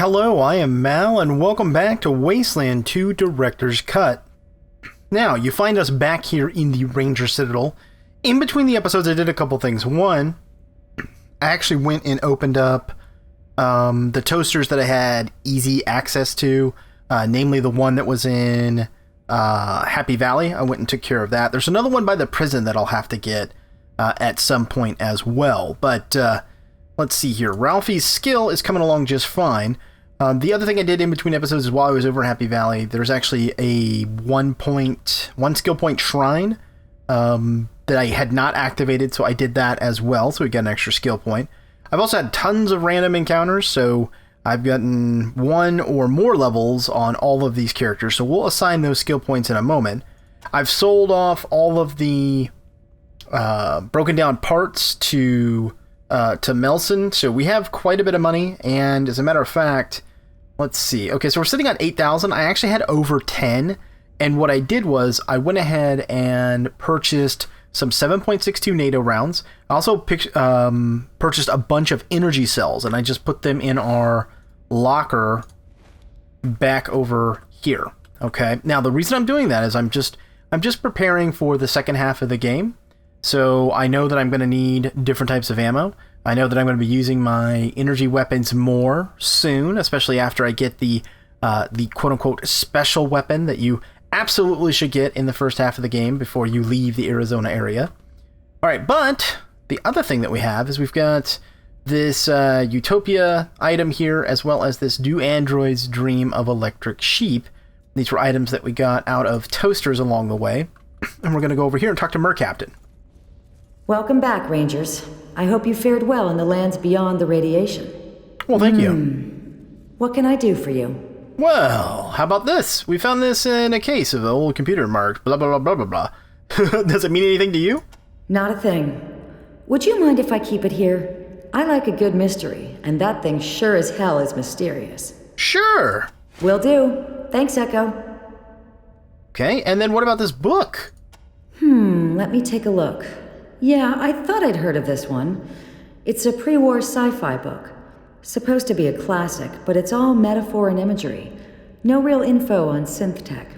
hello, I am Mal, and welcome back to Wasteland 2 Director's Cut. Now, you find us back here in the Ranger Citadel. In between the episodes, I did a couple things. One, I actually went and opened up the toasters that I had easy access to, namely the one that was in Happy Valley. I went and took care of that. There's another one by the prison that I'll have to get at some point as well, but let's see here. Ralphie's skill is coming along just fine. The other thing I did in between episodes is while I was over in Happy Valley, there's actually a one skill point shrine that I had not activated, so I did that as well, so we got an extra skill point. I've also had tons of random encounters, so I've gotten one or more levels on all of these characters, so we'll assign those skill points in a moment. I've sold off all of the broken down parts to Melson, so we have quite a bit of money, and as a matter of fact, let's see. Okay, so we're sitting on 8,000. I actually had over 10, and what I did was I went ahead and purchased some 7.62 NATO rounds. I also purchased a bunch of energy cells, and I just put them in our locker back over here. Okay, now the reason I'm doing that is I'm just preparing for the second half of the game. So I know that I'm going to need different types of ammo. I know that I'm going to be using my energy weapons more soon, especially after I get the quote-unquote special weapon that you absolutely should get in the first half of the game before you leave the Arizona area. All right, but the other thing that we have is we've got this Utopia item here, as well as this Do Androids Dream of Electric Sheep. These were items that we got out of toasters along the way. And we're going to go over here and talk to Mercaptain. Welcome back, Rangers. I hope you fared well in the lands beyond the radiation. Well, thank you. What can I do for you? Well, how about this? We found this in a case of an old computer marked blah, blah, blah, blah, blah, blah. Does it mean anything to you? Not a thing. Would you mind if I keep it here? I like a good mystery, and that thing sure as hell is mysterious. Sure. Will do. Thanks, Echo. Okay, and then what about this book? Let me take a look. Yeah, I thought I'd heard of this one. It's a pre-war sci-fi book. Supposed to be a classic, but it's all metaphor and imagery. No real info on synth tech.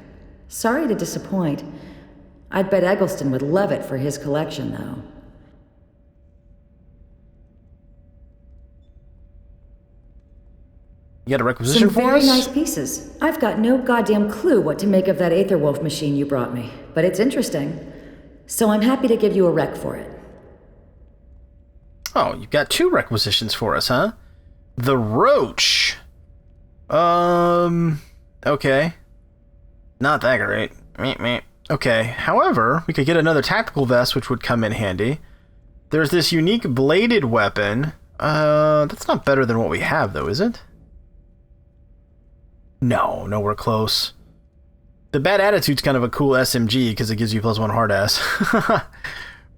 Sorry to disappoint. I'd bet Eggleston would love it for his collection, though. You got a requisition for us? Some very nice pieces. I've got no goddamn clue what to make of that Aetherwolf machine you brought me, but it's interesting. So I'm happy to give you a rec for it. Oh, you've got two requisitions for us, huh? The Roach. Okay. Not that great. Meh. Okay, however, we could get another tactical vest, which would come in handy. There's this unique bladed weapon. That's not better than what we have, though, is it? No, nowhere close. The Bad Attitude's kind of a cool SMG because it gives you +1 hard ass.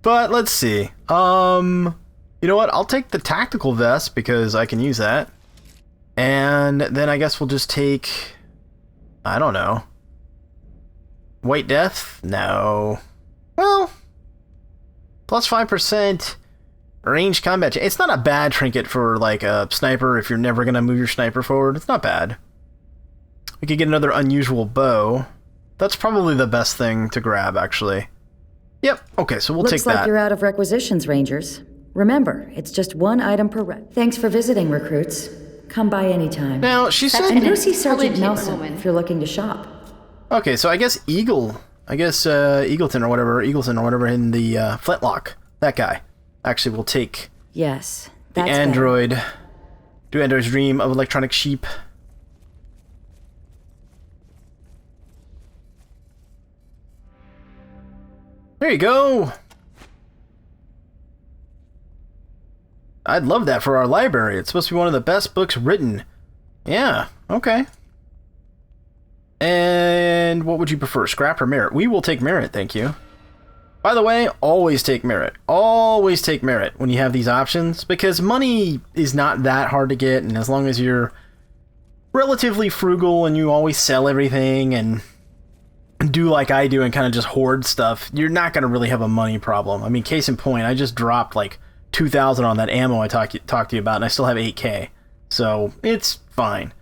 But let's see. You know what? I'll take the tactical vest because I can use that. And then I guess we'll just take, I don't know. White Death? No. Well, +5% range combat. It's not a bad trinket for like a sniper if you're never going to move your sniper forward. It's not bad. We could get another unusual bow. That's probably the best thing to grab, actually. Yep, okay, so we'll take that. Looks like you're out of requisitions, Rangers. Remember, it's just one item per rec. Thanks for visiting, recruits. Come by anytime. Now, she said... And go see Sergeant Nelson if you're looking to shop. Okay, so I guess Eagleton or whatever in the Flintlock. That guy. Actually, we'll take... Yes, the that's android. better. Do Android's Dream of Electronic Sheep. There you go. I'd love that for our library. It's supposed to be one of the best books written. Yeah, okay. And what would you prefer, scrap or merit? We will take merit, thank you. By the way, always take merit. Always take merit when you have these options, because money is not that hard to get, and as long as you're relatively frugal and you always sell everything and do like I do and kind of just hoard stuff, you're not going to really have a money problem. I mean, case in point, I just dropped like 2,000 on that ammo I talked to you about, and I still have 8K. So it's fine.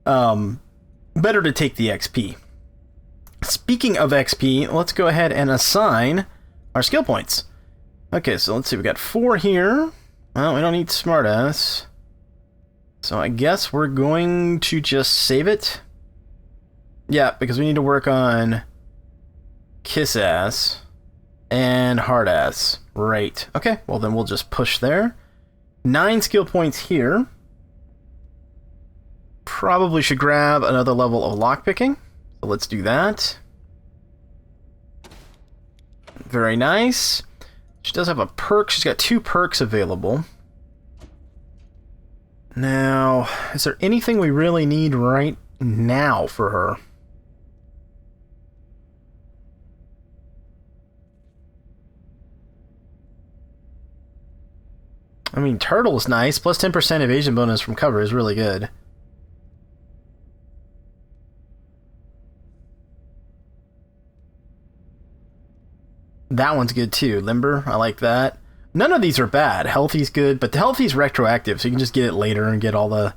Better to take the XP. Speaking of XP, let's go ahead and assign our skill points. Okay, so let's see, we got 4 here. Well, we don't need smartass. So I guess we're going to just save it. Yeah, because we need to work on kiss ass and hard ass. Right. Okay, well then we'll just push there. 9 skill points here. Probably should grab another level of lockpicking. So let's do that. Very nice. She does have a perk. She's got 2 perks available. Now, is there anything we really need right now for her? I mean, Turtle's nice. Plus 10% evasion bonus from cover is really good. That one's good too. Limber, I like that. None of these are bad. Healthy's good, but the Healthy's retroactive, so you can just get it later and get all the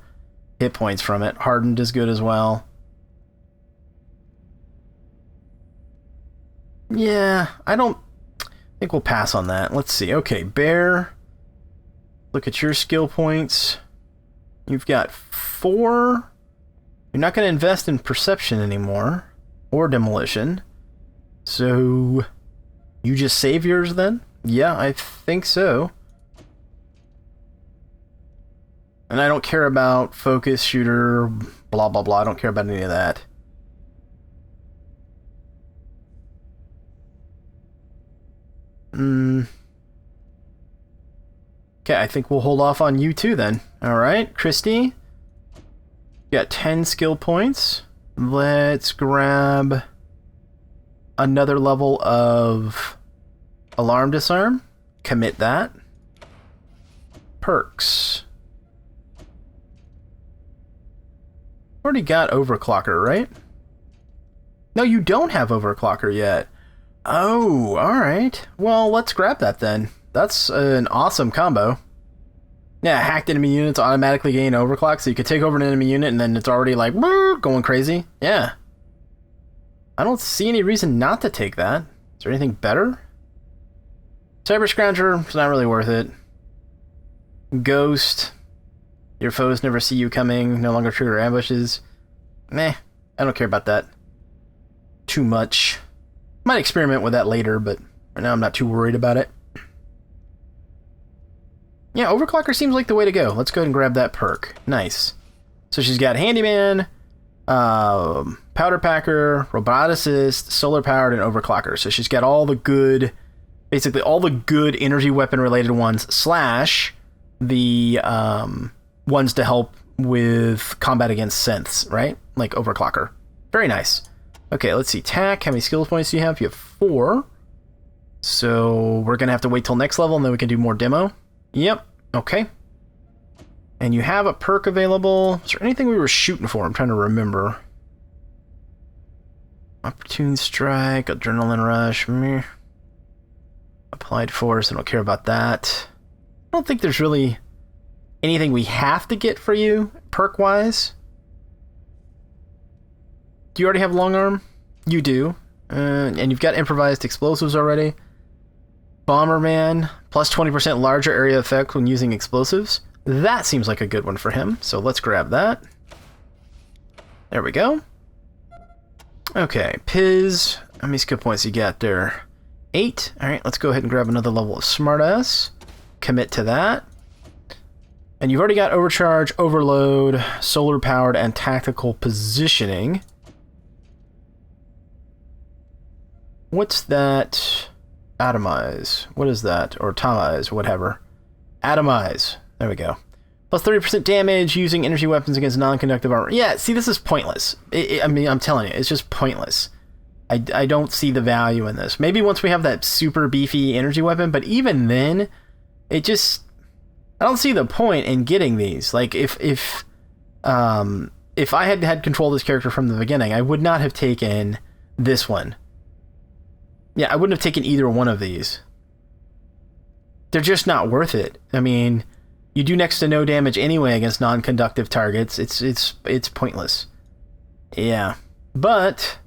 hit points from it. Hardened is good as well. Yeah, I think we'll pass on that. Let's see. Okay, Bear. Look at your skill points. You've got 4. You're not going to invest in Perception anymore. Or Demolition. So you just save yours then? Yeah, I think so. And I don't care about Focus, Shooter, blah, blah, blah. I don't care about any of that. Okay, I think we'll hold off on you too then. Alright, Christy. Got 10 skill points. Let's grab another level of Alarm Disarm. Commit that. Perks. Already got Overclocker, right? No, you don't have Overclocker yet. Oh, alright. Well, let's grab that then. That's an awesome combo. Yeah, hacked enemy units automatically gain overclock, so you could take over an enemy unit and then it's already like going crazy. Yeah. I don't see any reason not to take that. Is there anything better? Cyber Scrounger, it's not really worth it. Ghost. Your foes never see you coming, no longer trigger ambushes. Meh, I don't care about that too much. Might experiment with that later, but right now I'm not too worried about it. Yeah, Overclocker seems like the way to go. Let's go ahead and grab that perk. Nice. So she's got Handyman, Powder Packer, Roboticist, Solar Powered, and Overclocker. So she's got all the good, basically all the good energy weapon related ones, slash the ones to help with combat against synths, right? Like Overclocker. Very nice. Okay, let's see. Tack, how many skill points do you have? You have 4. So we're going to have to wait till next level and then we can do more demo. Yep, okay. And you have a perk available. Is there anything we were shooting for? I'm trying to remember. Opportune Strike, Adrenaline Rush, meh. Applied Force, I don't care about that. I don't think there's really anything we have to get for you, perk-wise. Do you already have Long Arm? You do. And you've got Improvised Explosives already. Bomberman, plus 20% larger area effect when using explosives. That seems like a good one for him, so let's grab that. There we go. Okay, Piz. How many skill points you got there? 8. Alright, let's go ahead and grab another level of Smartass. Commit to that. And you've already got Overcharge, Overload, Solar Powered, and Tactical Positioning. What's that? Atomize. What is that? Or Atomize, whatever. Atomize. There we go. Plus 30% damage using energy weapons against non-conductive armor. Yeah, see, this is pointless. I mean, I'm telling you, it's just pointless. I don't see the value in this. Maybe once we have that super beefy energy weapon, but even then, it just... I don't see the point in getting these. Like, if I had had control of this character from the beginning, I would not have taken this one. Yeah, I wouldn't have taken either one of these. They're just not worth it. I mean, You do next to no damage anyway against non-conductive targets. It's pointless. Yeah. But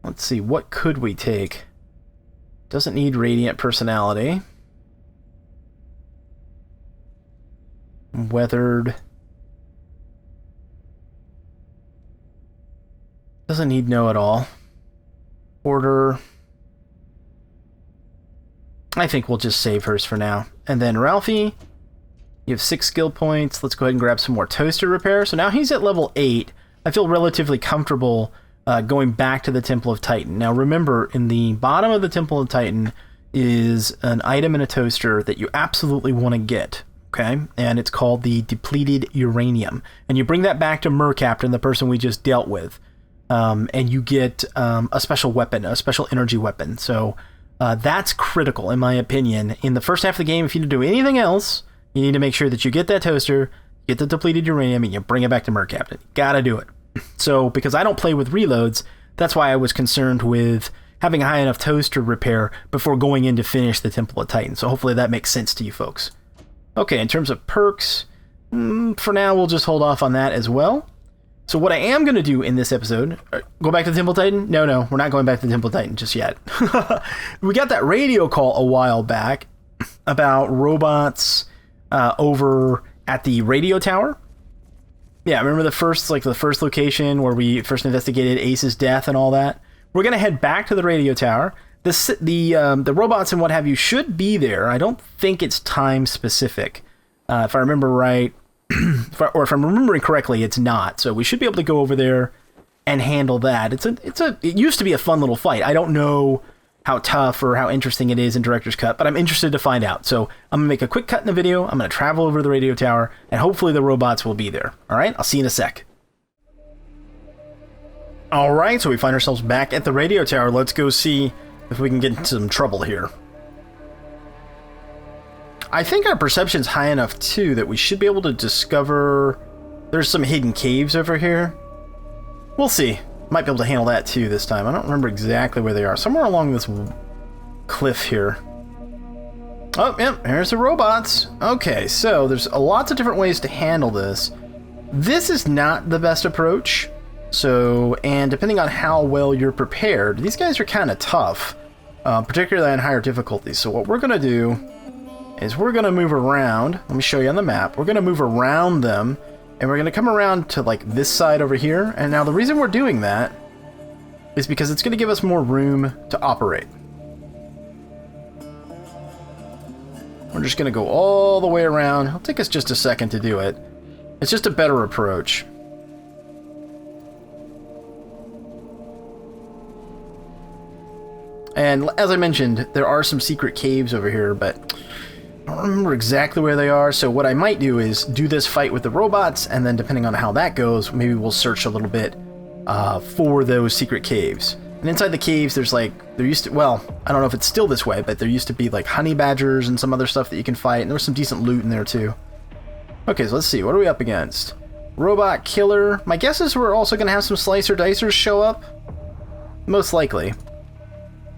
let's see, what could we take? Doesn't need radiant personality. Weathered. Doesn't need know-it-all. Order. I think we'll just save hers for now. And then Ralphie, you have 6 skill points. Let's go ahead and grab some more toaster repair. So now he's at level 8. I feel relatively comfortable going back to the Temple of Titan. Now remember, in the bottom of the Temple of Titan is an item and a toaster that you absolutely want to get. Okay, and it's called the depleted uranium. And you bring that back to Mercaptain, the person we just dealt with. And you get a special weapon, a special energy weapon. So that's critical, in my opinion. In the first half of the game, if you do anything else, you need to make sure that you get that toaster, get the depleted uranium, and you bring it back to Mercaptain. Gotta do it. So, because I don't play with reloads, that's why I was concerned with having a high enough toaster repair before going in to finish the Temple of Titan. So hopefully that makes sense to you folks. Okay, in terms of perks, for now we'll just hold off on that as well. So what I am going to do in this episode, go back to the Temple Titan? No, we're not going back to the Temple Titan just yet. We got that radio call a while back about robots over at the radio tower. Yeah, remember the first location where we first investigated Ace's death and all that? We're going to head back to the radio tower. The robots and what have you should be there. I don't think it's time specific. If I remember right, or if I'm remembering correctly, it's not. So we should be able to go over there and handle that. It used to be a fun little fight. I don't know how tough or how interesting it is in Director's Cut, but I'm interested to find out. So I'm gonna make a quick cut in the video. I'm gonna travel over to the radio tower, and hopefully the robots will be there. All right, I'll see you in a sec. All right, so we find ourselves back at the radio tower. Let's go see if we can get into some trouble here. I think our perception's high enough, too, that we should be able to discover there's some hidden caves over here. We'll see. Might be able to handle that, too, this time. I don't remember exactly where they are. Somewhere along this cliff here. Oh, yep, here's the robots. Okay, so there's lots of different ways to handle this. This is not the best approach. So, and depending on how well you're prepared, these guys are kind of tough, particularly on higher difficulties. So what we're going to do is we're going to move around. Let me show you on the map. We're going to move around them, and we're going to come around to like this side over here. And now the reason we're doing that is because it's going to give us more room to operate. We're just going to go all the way around. It'll take us just a second to do it. It's just a better approach. And as I mentioned, there are some secret caves over here, but I don't remember exactly where they are. So what I might do is do this fight with the robots, and then depending on how that goes, maybe we'll search a little bit for those secret caves. And inside the caves, there's like, there used to, well, I don't know if it's still this way, but there used to be like honey badgers and some other stuff that you can fight, and there was some decent loot in there too. Okay, so let's see, what are we up against? Robot killer. My guess is we're also going to have some slicer dicers show up. Most likely.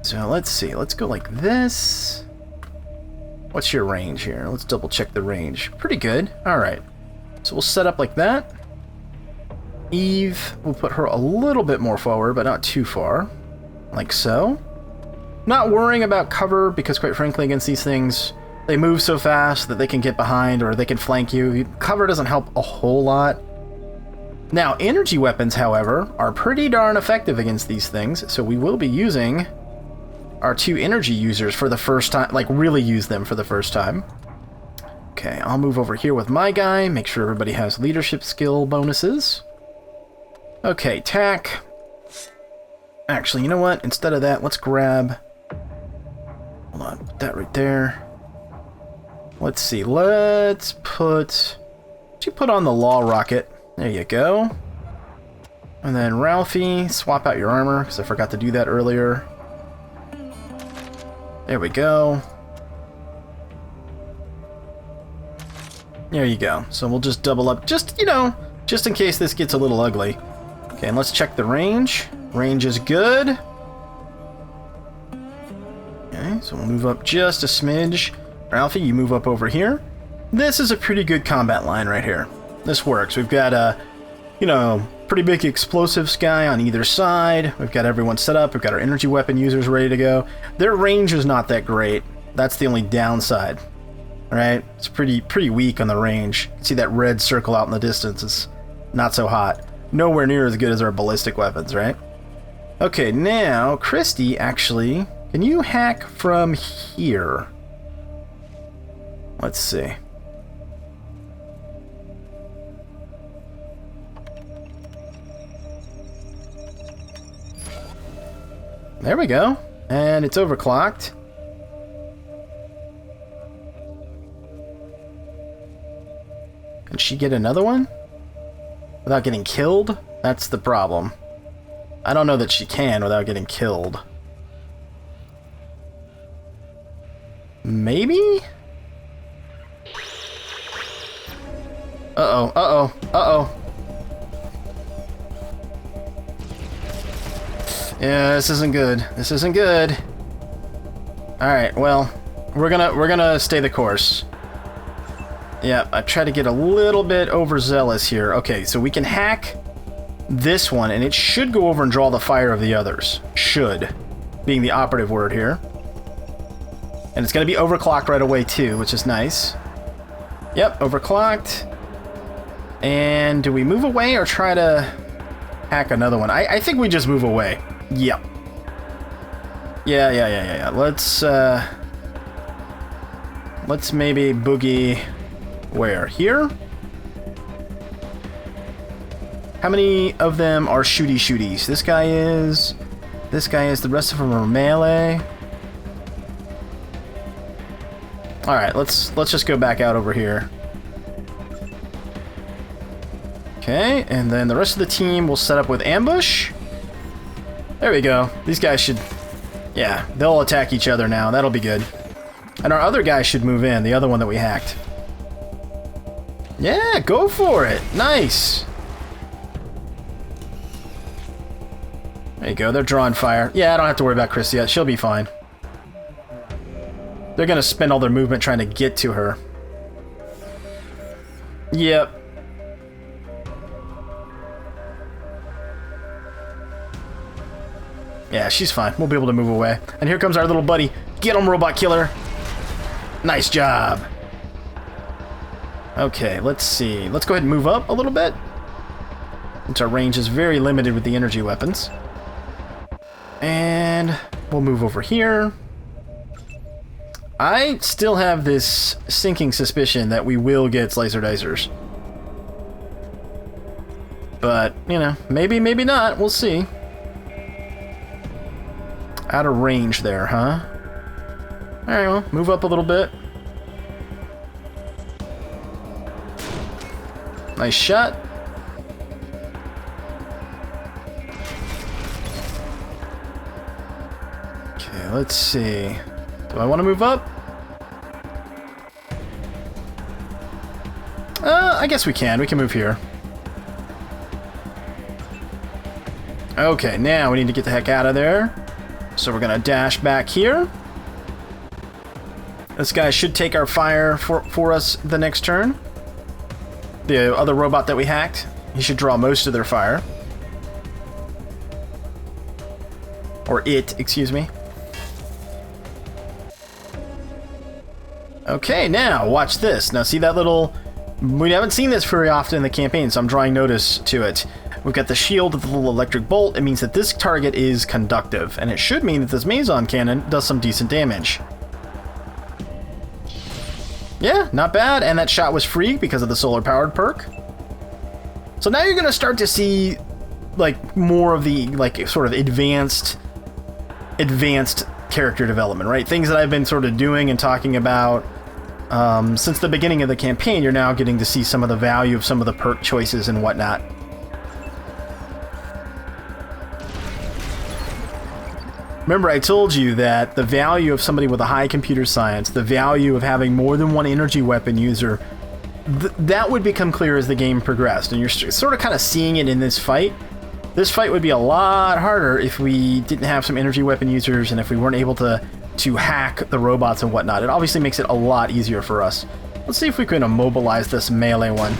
So let's see, let's go like this. What's your range here? Let's double check the range. Pretty good. Alright. So we'll set up like that. Eve, we'll put her a little bit more forward, but not too far. Like so. Not worrying about cover, because quite frankly against these things, they move so fast that they can get behind or they can flank you. Cover doesn't help a whole lot. Now, energy weapons, however, are pretty darn effective against these things, so we will be using our 2 energy users for the first time, like really use them for the first time. Okay, I'll move over here with my guy, make sure everybody has leadership skill bonuses. Okay, tack. Actually, you know what? Instead of that, let's grab... Hold on, put that right there. Let's see, let's put... What you put on the law rocket? There you go. And then Ralphie, swap out your armor, because I forgot to do that earlier. There we go. There you go. So we'll just double up, just, you know, just in case this gets a little ugly. Okay, and let's check the range. Range is good. Okay, so we'll move up just a smidge. Ralphie, you move up over here. this is a pretty good combat line right here. This works. We've got a, you know, pretty big explosives guy on either side. We've got everyone set up. We've got our energy weapon users ready to go. Their range is not that great. That's the only downside. All right, it's pretty weak on the range. See that red circle out in the distance? It's not so hot. Nowhere near as good as our ballistic weapons, right? Okay, now Christy, actually, can you hack from here? Let's see. There we go. And it's overclocked. Can she get another one? Without getting killed? That's the problem. I don't know that she can without getting killed. Maybe? Uh-oh, uh-oh, uh-oh. Yeah, this isn't good. This isn't good. Alright, well, we're gonna stay the course. Yeah, I try to get a little bit overzealous here. Okay, so we can hack this one, and it should go over and draw the fire of the others. Should, being the operative word here. And it's going to be overclocked right away, too, which is nice. Yep, overclocked. And do we move away or try to hack another one? I think we just move away. Yep. Yeah. Let's maybe boogie... Where? Here? How many of them are shooties? This guy is. The rest of them are melee. Alright, let's just go back out over here. Okay, and then the rest of the team will set up with ambush. There we go. These guys should... Yeah, they'll attack each other now. That'll be good. And our other guy should move in, the other one that we hacked. Yeah, go for it. Nice. There you go. They're drawing fire. Yeah, I don't have to worry about Christy yet. She'll be fine. They're going to spend all their movement trying to get to her. Yep. Yeah, she's fine. We'll be able to move away. And here comes our little buddy. Get him, robot killer. Nice job. Okay, let's see. Let's go ahead and move up a little bit, since our range is very limited with the energy weapons. And we'll move over here. I still have this sinking suspicion that we will get Slicer Dicers. But, you know, maybe not. We'll see. Out of range there, huh? Alright, well, move up a little bit. Nice shot. Okay, let's see. Do I want to move up? I guess we can. We can move here. Okay, now we need to get the heck out of there. So we're going to dash back here. This guy should take our fire for us the next turn. The other robot that we hacked, he should draw most of their fire. Or it, excuse me. Okay, now, watch this. Now, see that little... We haven't seen this very often in the campaign, so I'm drawing notice to it. We've got the shield with the little electric bolt. It means that this target is conductive, and it should mean that this Maison cannon does some decent damage. Yeah, not bad, and that shot was free because of the solar-powered perk. So now you're going to start to see, like, more of the, like, sort of advanced character development, right? Things that I've been sort of doing and talking about since the beginning of the campaign. You're now getting to see some of the value of some of the perk choices and whatnot. Remember, I told you that the value of somebody with a high computer science, the value of having more than one energy weapon user, that would become clear as the game progressed. And you're sort of kind of seeing it in this fight. This fight would be a lot harder if we didn't have some energy weapon users and if we weren't able to hack the robots and whatnot. It obviously makes it a lot easier for us. Let's see if we can immobilize this melee one.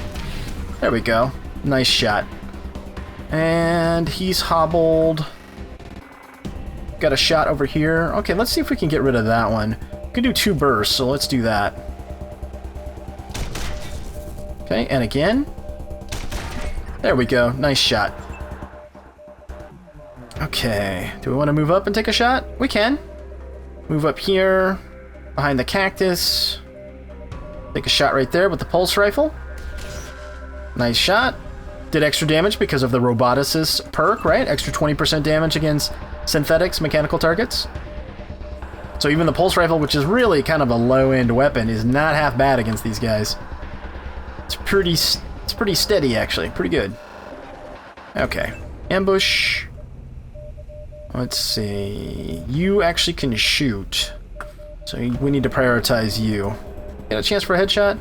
There we go. Nice shot. And he's hobbled. Got a shot over here. Okay, let's see if we can get rid of that one. We can do 2 bursts, so let's do that. Okay, and again. There we go. Nice shot. Okay, do we want to move up and take a shot? We can. Move up here, behind the cactus. Take a shot right there with the pulse rifle. Nice shot. Did extra damage because of the roboticist perk, right? Extra 20% damage against synthetics, mechanical targets. So even the pulse rifle, which is really kind of a low-end weapon, is not half bad against these guys. It's pretty steady, actually. Pretty good. Okay. Ambush. Let's see. You actually can shoot. So we need to prioritize you. Get a chance for a headshot?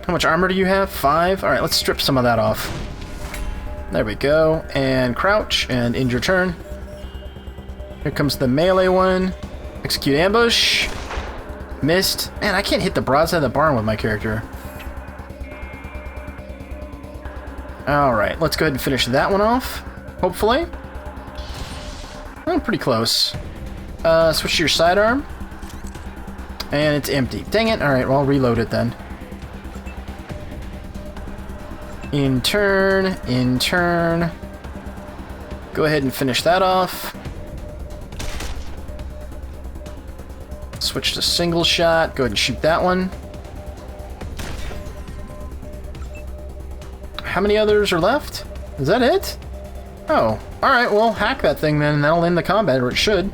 How much armor do you have? 5? Alright, let's strip some of that off. There we go. And crouch and end your turn. Here comes the melee one. Execute ambush. Missed. Man, I can't hit the broadside of the barn with my character. Alright, let's go ahead and finish that one off. Hopefully. Oh, pretty close. Switch to your sidearm. And it's empty. Dang it. Alright, well, I'll reload it then. In turn. Go ahead and finish that off. Switch to single shot. Go ahead and shoot that one. How many others are left? Is that it? Oh, alright, well, hack that thing then, and that'll end the combat, or it should.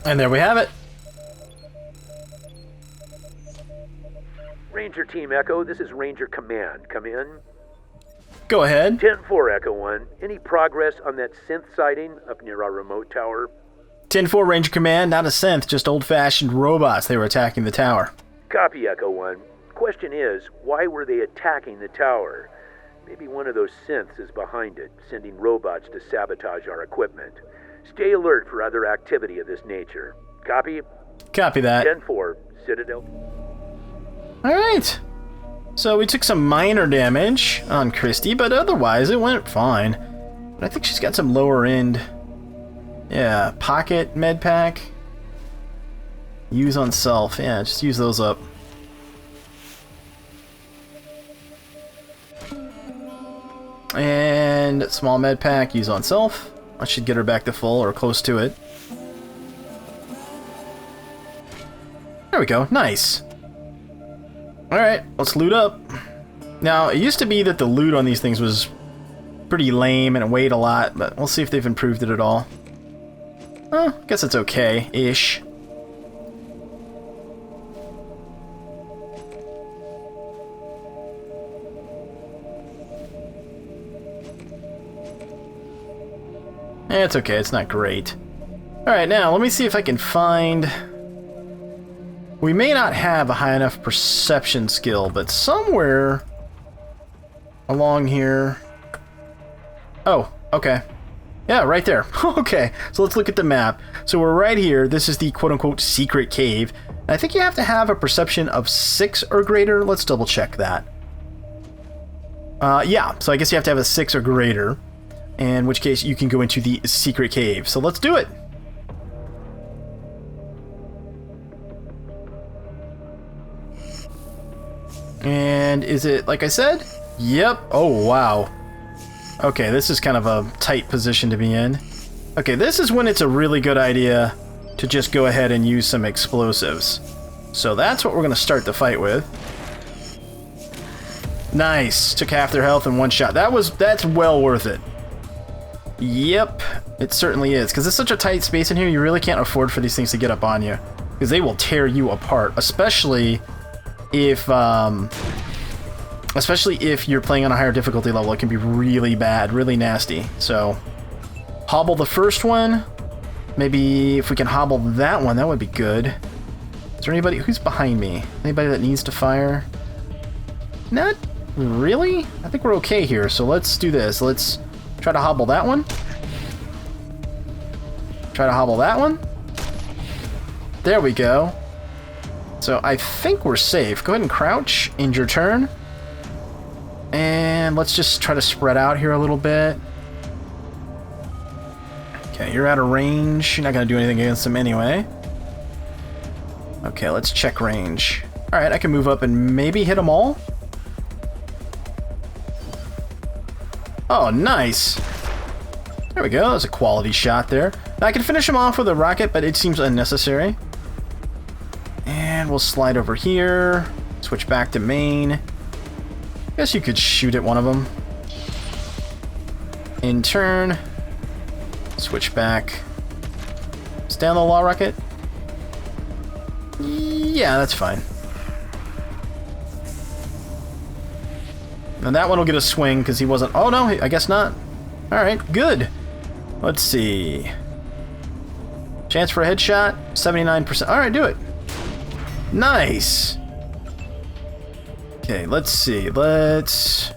And there we have it. Ranger Team Echo, this is Ranger Command. Come in. Go ahead. 10-4 Echo 1. Any progress on that synth sighting up near our remote tower? 10-4 Ranger Command, not a synth, just old-fashioned robots. They were attacking the tower. Copy, Echo 1. Question is, why were they attacking the tower? Maybe one of those synths is behind it, sending robots to sabotage our equipment. Stay alert for other activity of this nature. Copy? Copy that. 10-4, Citadel. Alright. So we took some minor damage on Christy, but otherwise it went fine. But I think she's got some lower end. Yeah, pocket med pack. Use on self. Yeah, just use those up. And small med pack, use on self. I should get her back to full or close to it. There we go. Nice. Alright, let's loot up. Now, it used to be that the loot on these things was pretty lame and it weighed a lot, but we'll see if they've improved it at all. I guess it's okay-ish. It's okay, it's not great. Alright, now, let me see if I can find... We may not have a high enough perception skill, but somewhere along here... Oh, okay. Yeah, right there. Okay, so let's look at the map. So we're right here. This is the quote-unquote secret cave. And I think you have to have a perception of 6 or greater. Let's double check that. Yeah, so I guess you have to have a 6 or greater. In which case you can go into the secret cave. So let's do it. And is it like I said? Yep. Oh, wow. Okay, this is kind of a tight position to be in. Okay, this is when it's a really good idea to just go ahead and use some explosives. So that's what we're going to start the fight with. Nice. Took half their health in one shot. That's well worth it. Yep, it certainly is. Because it's such a tight space in here, you really can't afford for these things to get up on you. Because they will tear you apart, especially if you're playing on a higher difficulty level. It can be really bad, really nasty. So, hobble the first one. Maybe if we can hobble that one, that would be good. Is there anybody who's behind me? Anybody that needs to fire? Not really. I think we're okay here. So let's do this. Let's Try to hobble that one. Try to hobble that one. There we go. So I think we're safe. Go ahead and crouch, end your turn. And let's just try to spread out here a little bit. Okay, you're out of range. You're not going to do anything against him anyway. Okay, let's check range. Alright, I can move up and maybe hit them all. Oh, nice. There we go. That was a quality shot there. Now, I can finish him off with a rocket, but it seems unnecessary. And we'll slide over here. Switch back to main. Guess you could shoot at one of them. In turn. Switch back. Stay on the law rocket. Yeah, that's fine. And that one will get a swing because he wasn't... Oh, no, I guess not. Alright, good. Let's see. Chance for a headshot, 79%. Alright, do it. Nice. Okay, let's see. Let's...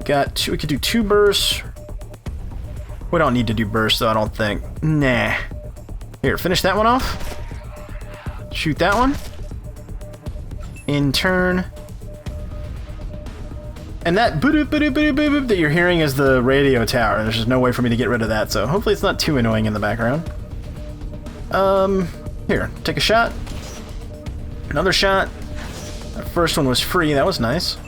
Got two... We could do 2 bursts. We don't need to do bursts, though, I don't think. Nah. Here, finish that one off. Shoot that one. In turn... And that boop boop boop boop boop that you're hearing is the radio tower. There's just no way for me to get rid of that, so hopefully it's not too annoying in the background. Here, take a shot. Another shot. That first one was free, that was nice.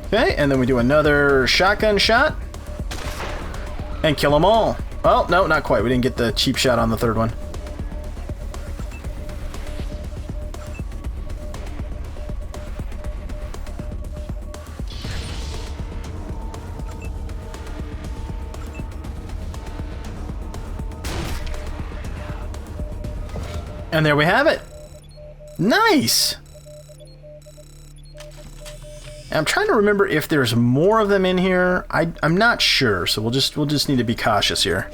Okay, and then we do another shotgun shot. And kill them all. Well, no, not quite. We didn't get the cheap shot on the third one. And there we have it. Nice. And I'm trying to remember if there's more of them in here. I'm not sure, so we'll just need to be cautious here.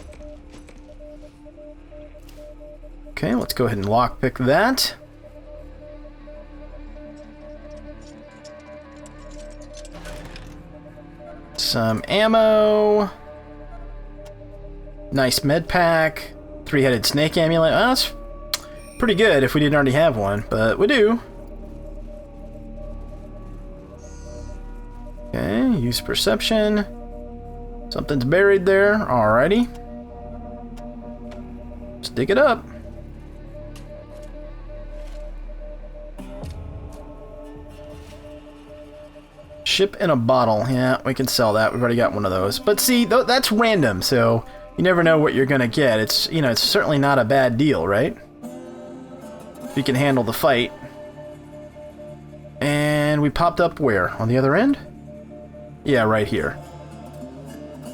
Okay, let's go ahead and lockpick that. Some ammo. Nice med pack. 3-headed snake amulet. Oh, that's pretty good if we didn't already have one, but we do. Okay, use perception. Something's buried there. Alrighty. Let's dig it up. Ship in a bottle. Yeah, we can sell that. We've already got one of those. But see, that's random, so you never know what you're gonna get. It's, you know, it's certainly not a bad deal, right? If you can handle the fight. And we popped up where? On the other end? Yeah, right here.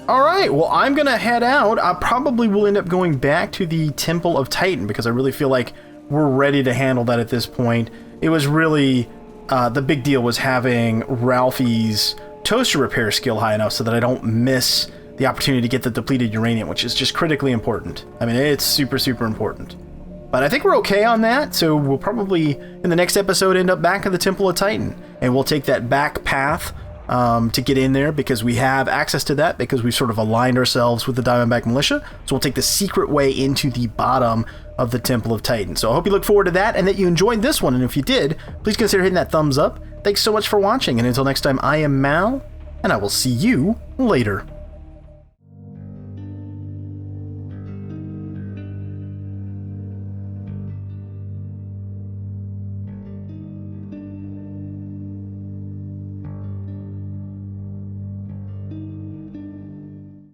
Alright, well, I'm gonna head out. I probably will end up going back to the Temple of Titan because I really feel like we're ready to handle that at this point. It was really... the big deal was having Ralphie's toaster repair skill high enough so that I don't miss the opportunity to get the depleted uranium, which is just critically important. I mean, it's super, super important. But I think we're okay on that, so we'll probably, in the next episode, end up back at the Temple of Titan. And we'll take that back path to get in there, because we have access to that, because we've sort of aligned ourselves with the Diamondback Militia. So we'll take the secret way into the bottom of the Temple of Titan. So I hope you look forward to that, and that you enjoyed this one. And if you did, please consider hitting that thumbs up. Thanks so much for watching, and until next time, I am Mal, and I will see you later.